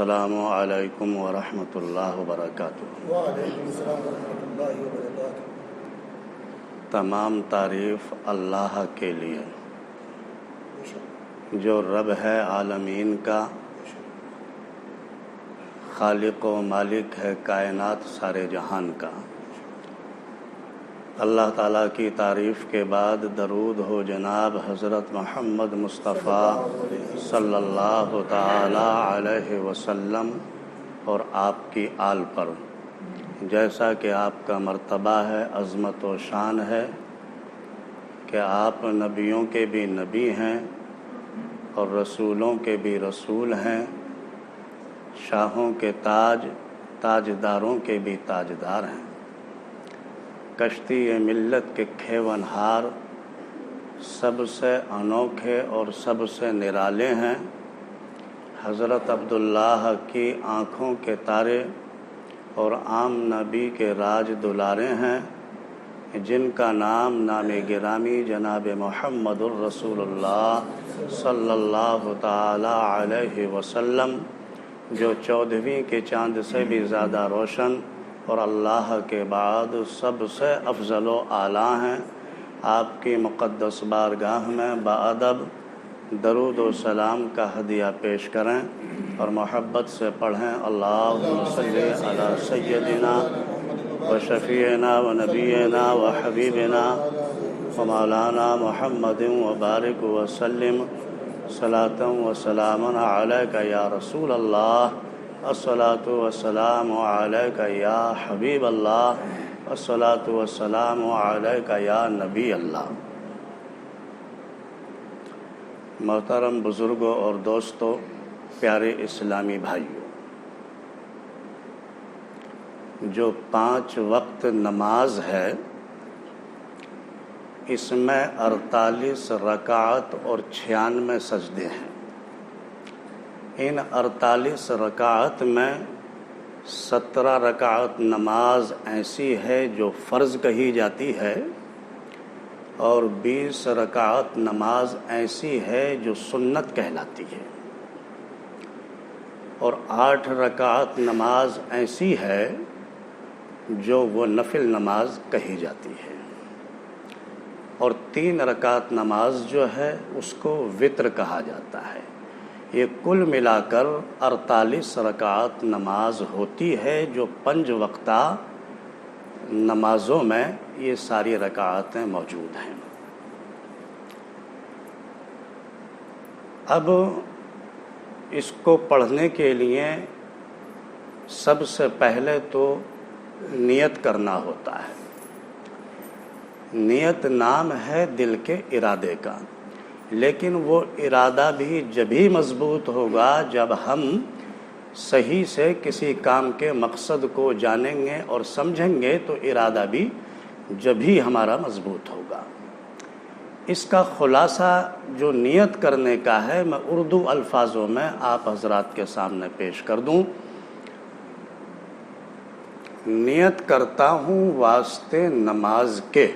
السلام علیکم ورحمۃ اللہ وبرکاتہ۔ وعلیکم السلام ورحمۃ اللہ وبرکاتہ۔ تمام تعریف اللہ کے لیے جو رب ہے عالمین کا، خالق و مالک ہے کائنات سارے جہان کا۔ اللہ تعالیٰ کی تعریف کے بعد درود ہو جناب حضرت محمد مصطفیٰ صلی اللہ تعالی علیہ وسلم اور آپ کی آل پر، جیسا کہ آپ کا مرتبہ ہے، عظمت و شان ہے کہ آپ نبیوں کے بھی نبی ہیں اور رسولوں کے بھی رسول ہیں، شاہوں کے تاج، تاجداروں کے بھی تاجدار ہیں، کشتی ملت کے کھیونہار، سب سے انوکھے اور سب سے نرالے ہیں، حضرت عبداللہ کی آنکھوں کے تارے اور عام نبی کے راج دلارے ہیں، جن کا نام گرامی جناب محمد الرسول اللہ صلی اللہ تعالی علیہ وسلم، جو 14ویں کے چاند سے بھی زیادہ روشن اور اللہ کے بعد سب سے افضل و اعلیٰ ہیں، آپ کی مقدس بارگاہ میں باادب درود و سلام کا ہدیہ پیش کریں اور محبت سے پڑھیں۔ اللہم صلی علی سیدنا و شفیعنا و نبینا و حبیبنا و مولانا محمد و بارک وسلم صلاۃ و سلام علیک یا رسول اللہ، الصلاۃ والسلام علیک یا حبیب اللہ، الصلاۃ والسلام علیک یا نبی اللہ۔ محترم بزرگوں اور دوستوں، پیارے اسلامی بھائیوں، جو 5 وقت نماز ہے، اس میں 48 رکعت اور 96 سجدے ہیں۔ ان 48 رکعت میں 17 رکعت نماز ایسی ہے جو فرض کہی جاتی ہے، اور 20 رکعت نماز ایسی ہے جو سنت کہلاتی ہے، اور 8 رکعت نماز ایسی ہے جو وہ نفل نماز کہی جاتی ہے، اور 3 رکعت نماز جو ہے اس کو وتر کہا جاتا ہے۔ یہ کل ملا کر 48 رکعت نماز ہوتی ہے، جو 5 وقتہ نمازوں میں یہ ساری رکعتیں موجود ہیں۔ اب اس کو پڑھنے کے لیے سب سے پہلے تو نیت کرنا ہوتا ہے۔ نیت نام ہے دل کے ارادے کا، لیکن وہ ارادہ بھی جبھی مضبوط ہوگا جب ہم صحیح سے کسی کام کے مقصد کو جانیں گے اور سمجھیں گے، تو ارادہ بھی جبھی ہمارا مضبوط ہوگا۔ اس کا خلاصہ جو نیت کرنے کا ہے، میں اردو الفاظوں میں آپ حضرات کے سامنے پیش کر دوں۔ نیت کرتا ہوں واسطے نماز کے،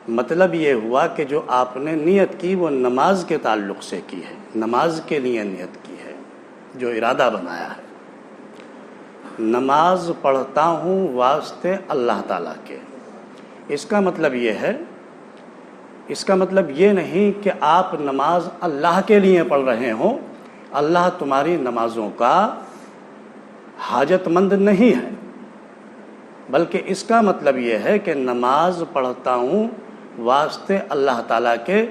مطلب یہ ہوا کہ جو آپ نے نیت کی وہ نماز کے تعلق سے کی ہے، نماز کے لیے نیت کی ہے، جو ارادہ بنایا ہے۔ نماز پڑھتا ہوں واسطے اللہ تعالیٰ کے، اس کا مطلب یہ ہے، اس کا مطلب یہ نہیں کہ آپ نماز اللہ کے لیے پڑھ رہے ہوں، اللہ تمہاری نمازوں کا حاجت مند نہیں ہے، بلکہ اس کا مطلب یہ ہے کہ نماز پڑھتا ہوں واسطے اللہ تعالیٰ کے،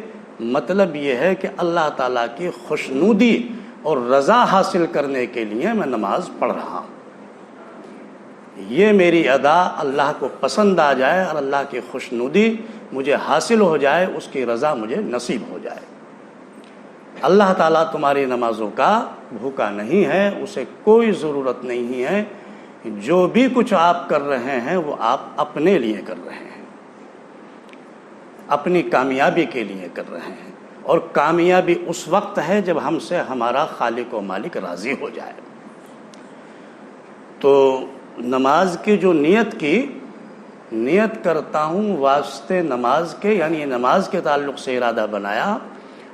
مطلب یہ ہے کہ اللہ تعالیٰ کی خوشنودی اور رضا حاصل کرنے کے لیے میں نماز پڑھ رہا ہوں۔ یہ میری ادا اللہ کو پسند آ جائے اور اللہ کی خوشنودی مجھے حاصل ہو جائے، اس کی رضا مجھے نصیب ہو جائے۔ اللہ تعالیٰ تمہاری نمازوں کا بھوکا نہیں ہے، اسے کوئی ضرورت نہیں ہے، جو بھی کچھ آپ کر رہے ہیں وہ آپ اپنے لیے کر رہے ہیں، اپنی کامیابی کے لیے کر رہے ہیں، اور کامیابی اس وقت ہے جب ہم سے ہمارا خالق و مالک راضی ہو جائے۔ تو نماز کی جو نیت کی، نیت کرتا ہوں واسطے نماز کے، یعنی نماز کے تعلق سے ارادہ بنایا،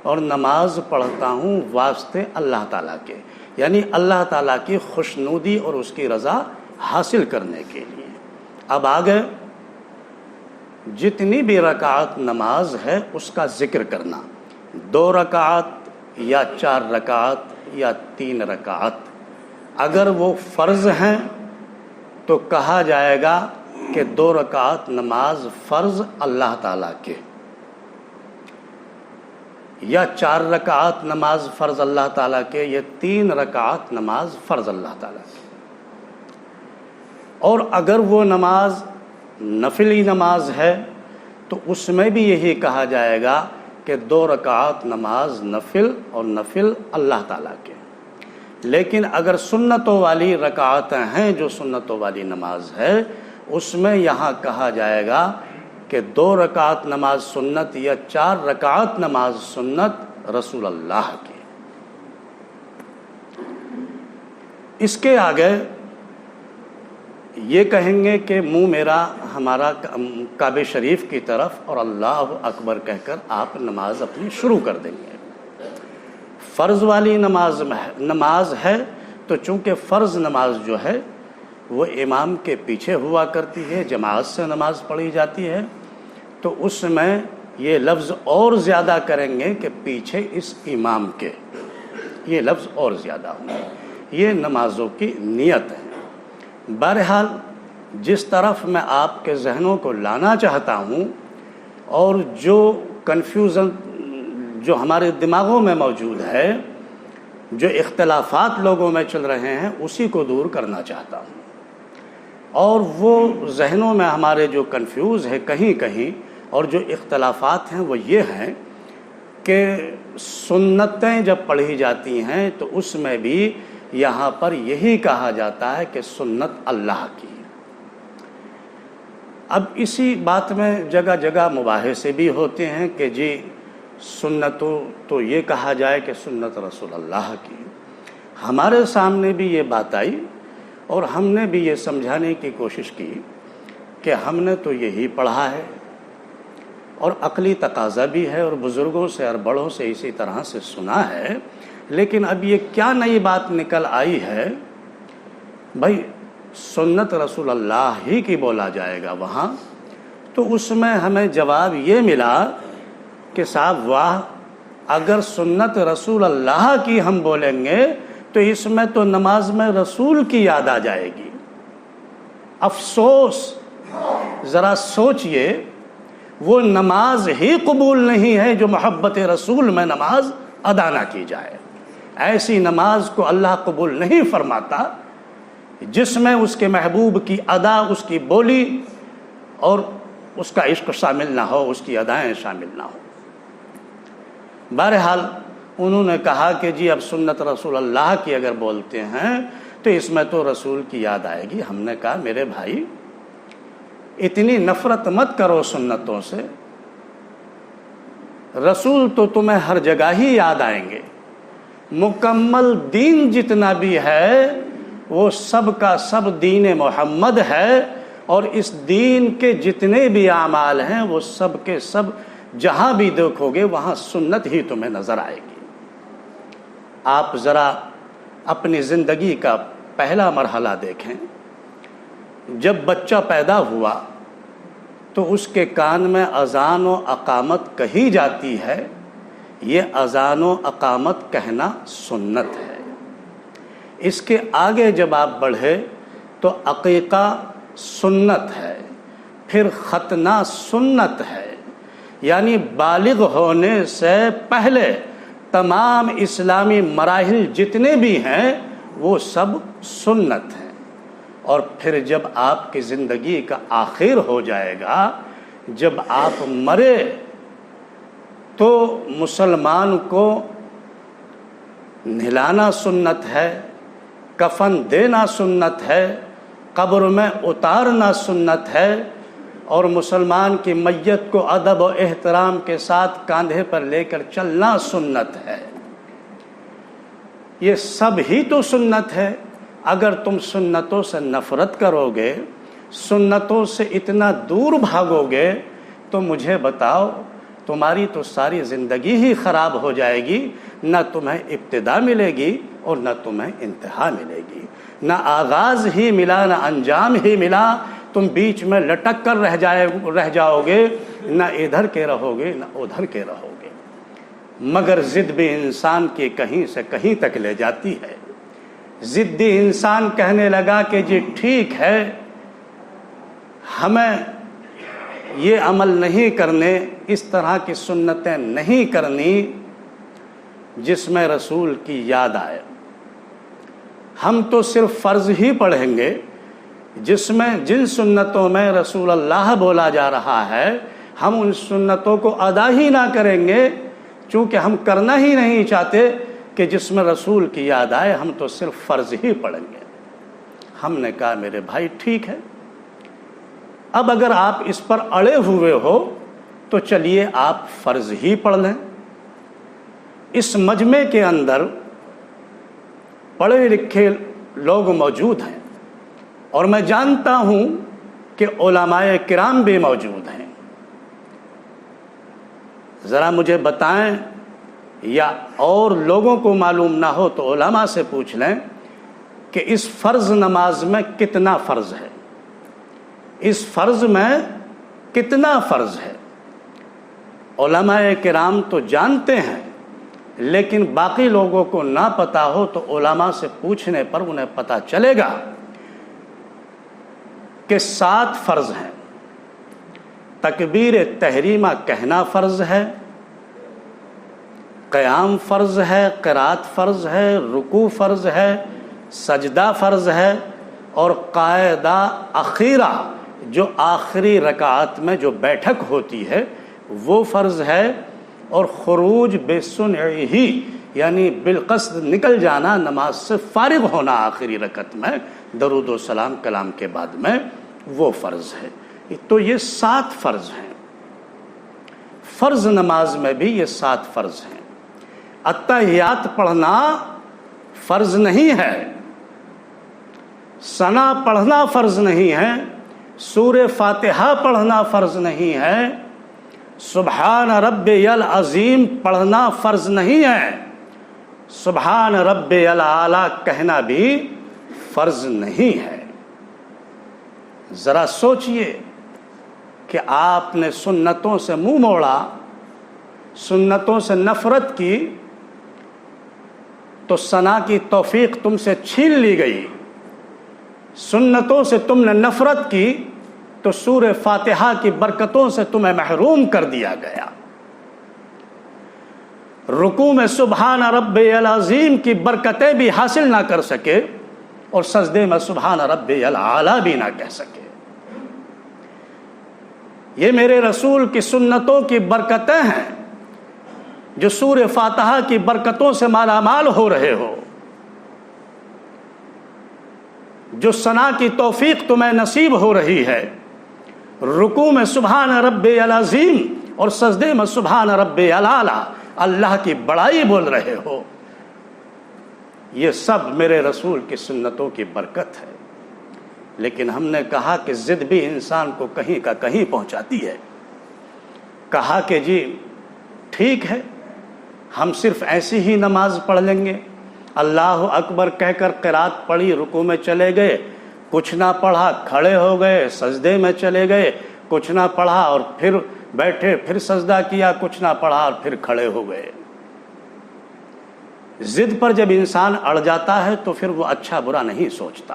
اور نماز پڑھتا ہوں واسطے اللہ تعالیٰ کے، یعنی اللہ تعالیٰ کی خوشنودی اور اس کی رضا حاصل کرنے کے لیے۔ اب آگے جتنی بھی رکعت نماز ہے اس کا ذکر کرنا، 2 رکعت یا 4 رکعت یا 3 رکعت، اگر وہ فرض ہیں تو کہا جائے گا کہ 2 رکعت نماز فرض اللہ تعالیٰ کے، یا 4 رکعت نماز فرض اللہ تعالیٰ کے، یا 3 رکعت نماز فرض اللہ تعالیٰ کے۔ اور اگر وہ نماز نفلی نماز ہے تو اس میں بھی یہی کہا جائے گا کہ 2 رکعت نماز نفل اور نفل اللہ تعالیٰ کے۔ لیکن اگر سنتوں والی رکعتیں ہیں، جو سنتوں والی نماز ہے، اس میں یہاں کہا جائے گا کہ 2 رکعت نماز سنت یا 4 رکعت نماز سنت رسول اللہ کی۔ اس کے آگے یہ کہیں گے کہ منہ میرا ہمارا کعبہ شریف کی طرف اور اللہ اکبر کہہ کر آپ نماز اپنی شروع کر دیں گے۔ فرض والی نماز ہے تو چونکہ فرض نماز جو ہے وہ امام کے پیچھے ہوا کرتی ہے، جماعت سے نماز پڑھی جاتی ہے، تو اس میں یہ لفظ اور زیادہ کریں گے کہ پیچھے اس امام کے، یہ لفظ اور زیادہ ہوگا۔ یہ نمازوں کی نیت ہے۔ بہرحال جس طرف میں آپ کے ذہنوں کو لانا چاہتا ہوں اور جو کنفیوژن جو ہمارے دماغوں میں موجود ہے، جو اختلافات لوگوں میں چل رہے ہیں، اسی کو دور کرنا چاہتا ہوں۔ اور وہ ذہنوں میں ہمارے جو کنفیوز ہے کہیں کہیں اور جو اختلافات ہیں وہ یہ ہیں کہ سنتیں جب پڑھی جاتی ہیں تو اس میں بھی یہاں پر یہی کہا جاتا ہے کہ سنت اللہ کی۔ اب اسی بات میں جگہ جگہ مباحثے بھی ہوتے ہیں کہ جی سنت تو یہ کہا جائے کہ سنت رسول اللہ کی۔ ہمارے سامنے بھی یہ بات آئی اور ہم نے بھی یہ سمجھانے کی کوشش کی کہ ہم نے تو یہی پڑھا ہے اور عقلی تقاضا بھی ہے اور بزرگوں سے اور بڑوں سے اسی طرح سے سنا ہے، لیکن اب یہ کیا نئی بات نکل آئی ہے؟ بھائی سنت رسول اللہ ہی کی بولا جائے گا وہاں، تو اس میں ہمیں جواب یہ ملا کہ صاحب واہ، اگر سنت رسول اللہ کی ہم بولیں گے تو اس میں تو نماز میں رسول کی یاد آ جائے گی۔ افسوس، ذرا سوچئے، وہ نماز ہی قبول نہیں ہے جو محبت رسول میں نماز ادا نہ کی جائے۔ ایسی نماز کو اللہ قبول نہیں فرماتا جس میں اس کے محبوب کی ادا، اس کی بولی اور اس کا عشق شامل نہ ہو، اس کی ادائیں شامل نہ ہو۔ بہرحال انہوں نے کہا کہ جی اب سنت رسول اللہ کی اگر بولتے ہیں تو اس میں تو رسول کی یاد آئے گی۔ ہم نے کہا میرے بھائی اتنی نفرت مت کرو سنتوں سے، رسول تو تمہیں ہر جگہ ہی یاد آئیں گے۔ مکمل دین جتنا بھی ہے وہ سب کا سب دین محمد ہے، اور اس دین کے جتنے بھی اعمال ہیں وہ سب کے سب جہاں بھی دیکھو گے وہاں سنت ہی تمہیں نظر آئے گی۔ آپ ذرا اپنی زندگی کا پہلا مرحلہ دیکھیں۔ جب بچہ پیدا ہوا تو اس کے کان میں اذان و اقامت کہی جاتی ہے، یہ اذان و اقامت کہنا سنت ہے۔ اس کے آگے جب آپ بڑھے تو عقیقہ سنت ہے، پھر ختنہ سنت ہے، یعنی بالغ ہونے سے پہلے تمام اسلامی مراحل جتنے بھی ہیں وہ سب سنت ہیں۔ اور پھر جب آپ کی زندگی کا آخر ہو جائے گا، جب آپ مرے تو مسلمان کو نہلانا سنت ہے، کفن دینا سنت ہے، قبر میں اتارنا سنت ہے، اور مسلمان کی میت کو ادب و احترام کے ساتھ کاندھے پر لے کر چلنا سنت ہے۔ یہ سب ہی تو سنت ہے۔ اگر تم سنتوں سے نفرت کرو گے، سنتوں سے اتنا دور بھاگو گے، تو مجھے بتاؤ تمہاری تو ساری زندگی ہی خراب ہو جائے گی، نہ تمہیں ابتدا ملے گی اور نہ تمہیں انتہا ملے گی، نہ آغاز ہی ملا نہ انجام ہی ملا، تم بیچ میں لٹک کر رہ جاؤ گے، نہ ادھر کے رہو گے نہ ادھر کے رہو گے۔ مگر ضد بھی انسان کی کہیں سے کہیں تک لے جاتی ہے۔ ضدی انسان کہنے لگا کہ جی ٹھیک ہے، ہمیں یہ عمل نہیں کرنے، اس طرح کی سنتیں نہیں کرنی جس میں رسول کی یاد آئے، ہم تو صرف فرض ہی پڑھیں گے جن سنتوں میں رسول اللہ بولا جا رہا ہے، ہم ان سنتوں کو ادا ہی نہ کریں گے، چونکہ ہم کرنا ہی نہیں چاہتے کہ جس میں رسول کی یاد آئے، ہم تو صرف فرض ہی پڑھیں گے۔ ہم نے کہا میرے بھائی ٹھیک ہے، اب اگر آپ اس پر اڑے ہوئے ہو تو چلیے آپ فرض ہی پڑھ لیں۔ اس مجمع کے اندر پڑھے لکھے لوگ موجود ہیں، اور میں جانتا ہوں کہ علماء کرام بھی موجود ہیں، ذرا مجھے بتائیں، یا اور لوگوں کو معلوم نہ ہو تو علماء سے پوچھ لیں کہ اس فرض نماز میں کتنا فرض ہے، اس فرض میں کتنا فرض ہے۔ علماء کرام تو جانتے ہیں، لیکن باقی لوگوں کو نہ پتا ہو تو علماء سے پوچھنے پر انہیں پتا چلے گا کہ 7 فرض ہیں۔ تکبیر تحریمہ کہنا فرض ہے، قیام فرض ہے، قرات فرض ہے، رکوع فرض ہے، سجدہ فرض ہے، اور قاعدہ اخیرہ جو آخری رکعت میں جو بیٹھک ہوتی ہے وہ فرض ہے، اور خروج بسنعہ یعنی بالقصد نکل جانا، نماز سے فارغ ہونا آخری رکعت میں درود و سلام کلام کے بعد میں، وہ فرض ہے۔ تو یہ 7 فرض ہیں، فرض نماز میں بھی یہ 7 فرض ہیں۔ اتحیات پڑھنا فرض نہیں ہے، ثنا پڑھنا فرض نہیں ہے، سورہ فاتحہ پڑھنا فرض نہیں ہے، سبحان ربی العظیم پڑھنا فرض نہیں ہے، سبحان ربی الاعلیٰ کہنا بھی فرض نہیں ہے۔ ذرا سوچئے کہ آپ نے سنتوں سے منہ موڑا، سنتوں سے نفرت کی تو ثنا کی توفیق تم سے چھین لی گئی، سنتوں سے تم نے نفرت کی تو سورہ فاتحہ کی برکتوں سے تمہیں محروم کر دیا گیا، رکوع میں سبحان ربی العظیم کی برکتیں بھی حاصل نہ کر سکے، اور سجدے میں سبحان ربی الاعلیٰ بھی نہ کہہ سکے۔ یہ میرے رسول کی سنتوں کی برکتیں ہیں جو سورہ فاتحہ کی برکتوں سے مالا مال ہو رہے ہو، جو ثنا کی توفیق تمہیں نصیب ہو رہی ہے، رکوع میں سبحان ربی العظیم اور سجدے میں سبحان ربی الاعلیٰ اللہ کی بڑائی بول رہے ہو، یہ سب میرے رسول کی سنتوں کی برکت ہے۔ لیکن ہم نے کہا کہ ضد بھی انسان کو کہیں کا کہیں پہنچاتی ہے۔ کہا کہ جی ٹھیک ہے، ہم صرف ایسی ہی نماز پڑھ لیں گے، اللہ اکبر کہہ کر قرات پڑھی، رکوع میں چلے گئے، کچھ نہ پڑھا، کھڑے ہو گئے، سجدے میں چلے گئے، کچھ نہ پڑھا اور پھر بیٹھے، پھر سجدہ کیا، کچھ نہ پڑھا اور پھر کھڑے ہو گئے۔ ضد پر جب انسان اڑ جاتا ہے تو پھر وہ اچھا برا نہیں سوچتا۔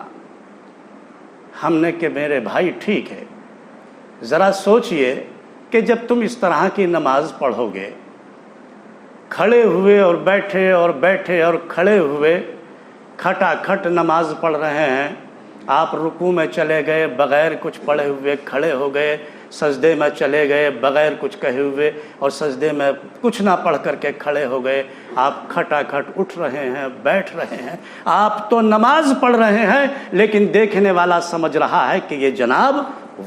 ہم نے کہ میرے بھائی ٹھیک ہے، ذرا سوچئے کہ جب تم اس طرح کی نماز پڑھو گے، کھڑے ہوئے اور بیٹھے اور بیٹھے اور کھڑے ہوئے، کھٹا کھٹ نماز پڑھ رہے ہیں، آپ رکوع میں چلے گئے بغیر کچھ پڑھے ہوئے کھڑے ہو گئے، سجدے میں چلے گئے بغیر کچھ کہے ہوئے اور سجدے میں کچھ نہ پڑھ کر کے کھڑے ہو گئے، آپ کھٹا کھٹ اٹھ رہے ہیں، بیٹھ رہے ہیں، آپ تو نماز پڑھ رہے ہیں، لیکن دیکھنے والا سمجھ رہا ہے کہ یہ جناب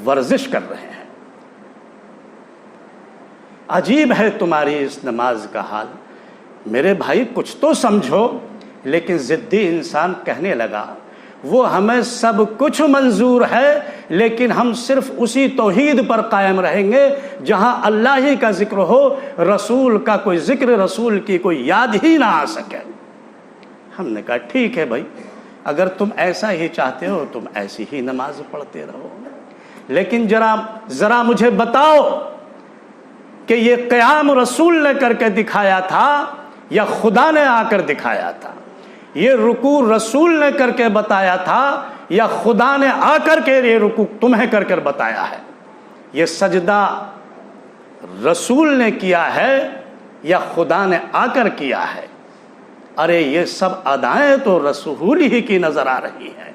ورزش کر رہے ہیں۔ عجیب ہے تمہاری اس نماز کا حال۔ میرے بھائی کچھ تو سمجھو۔ لیکن ضدی انسان کہنے لگا وہ ہمیں سب کچھ منظور ہے، لیکن ہم صرف اسی توحید پر قائم رہیں گے جہاں اللہ ہی کا ذکر ہو، رسول کا کوئی ذکر، رسول کی کوئی یاد ہی نہ آ سکے۔ ہم نے کہا ٹھیک ہے بھائی، اگر تم ایسا ہی چاہتے ہو تم ایسی ہی نماز پڑھتے رہو، لیکن ذرا مجھے بتاؤ کہ یہ قیام رسول نے کر کے دکھایا تھا یا خدا نے آ کر دکھایا تھا؟ یہ رکوع رسول نے کر کے بتایا تھا یا خدا نے آ کر کے یہ رکوع تمہیں کر کر بتایا ہے؟ یہ سجدہ رسول نے کیا ہے یا خدا نے آ کر کیا ہے؟ ارے یہ سب ادائیں تو رسول ہی کی نظر آ رہی ہیں۔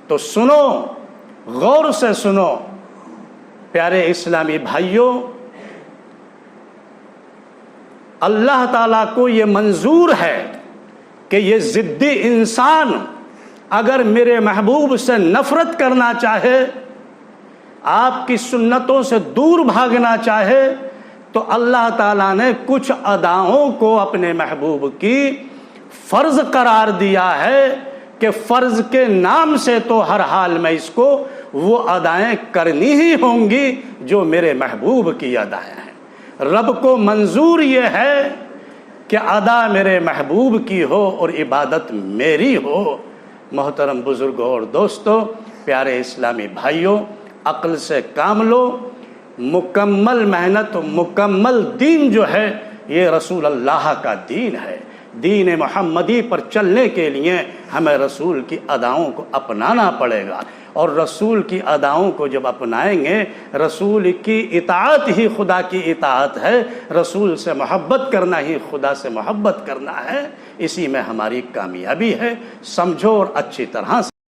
تو سنو، غور سے سنو پیارے اسلامی بھائیوں، اللہ تعالیٰ کو یہ منظور ہے کہ یہ ضدی انسان اگر میرے محبوب سے نفرت کرنا چاہے، آپ کی سنتوں سے دور بھاگنا چاہے، تو اللہ تعالیٰ نے کچھ اداؤں کو اپنے محبوب کی فرض قرار دیا ہے کہ فرض کے نام سے تو ہر حال میں اس کو وہ ادائیں کرنی ہی ہوں گی جو میرے محبوب کی ادائیں ہیں۔ رب کو منظور یہ ہے کہ ادا میرے محبوب کی ہو اور عبادت میری ہو۔ محترم بزرگوں اور دوستو، پیارے اسلامی بھائیوں، عقل سے کام لو، مکمل محنت، مکمل دین جو ہے یہ رسول اللہ کا دین ہے۔ دین محمدی پر چلنے کے لیے ہمیں رسول کی اداؤں کو اپنانا پڑے گا، اور رسول کی اداؤں کو جب اپنائیں گے، رسول کی اطاعت ہی خدا کی اطاعت ہے، رسول سے محبت کرنا ہی خدا سے محبت کرنا ہے، اسی میں ہماری کامیابی ہے۔ سمجھو اور اچھی طرح سے